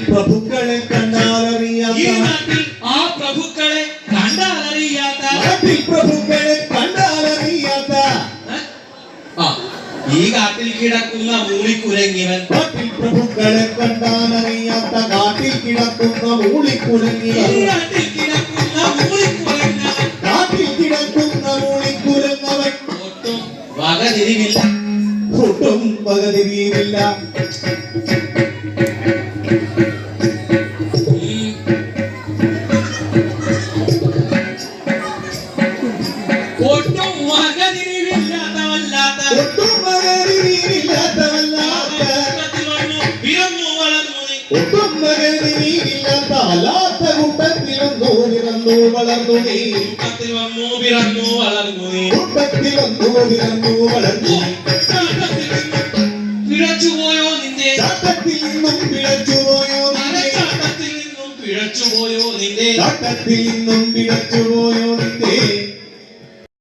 പ്രഭുക്കളെ കണ്ടാലറിയാത്ത ഈ നാട്ടിൽ ആ പ്രഭുക്കളെ കണ്ടാലറിയാത്ത പ്രഭുക്കളെ കണ്ടാലറിയാത്ത ഈ കാട്ടിൽ കിടക്കുന്ന മൂളിക്കുരങ്ങിവൻ പ്രഭുക്കളെ കണ്ടാലറിയാത്ത കാട്ടിൽ കിടക്കുന്ന മൂളിക്കുരങ്ങിവൻ കാട്ടിൽ കിടക്കുന്ന മൂളിക്കുരങ്ങവൻ കാട്ടിൽ കിടക്കുന്ന മൂളിക്കുരങ്ങവൻ ഒട്ടും വകതിരിവില്ല ഒട്ടും വകതിരിവില്ല ഒട്ടും വകതിരിവില്ലാത്തവല്ലാത്ത ഒട്ടും വകതിരിവില്ലാത്തവല്ലാത്ത പിറന്നു വളർന്നു ഒട്ടും വകതിരിവില്ലാത്ത വല്ലാത്ത കൂട്ടത്തിലൊന്നു പിറന്നു വളർന്നു നീ കൂട്ടത്തിൽ വന്നു പിറന്നു വളർന്നു നീ കൂട്ടത്തിലൊന്നു പിറന്നു വളർന്നു പിഴച്ചുപോയോ നിന്റെ ചാട്ടത്തിൽ നിന്നും പിഴച്ചുപോയോ ചാട്ടത്തിൽ നിന്നും പിഴച്ചുപോയോ നിന്റെ ചാട്ടത്തിൽ നിന്നും പിഴച്ചുപോയോ നിന്റെ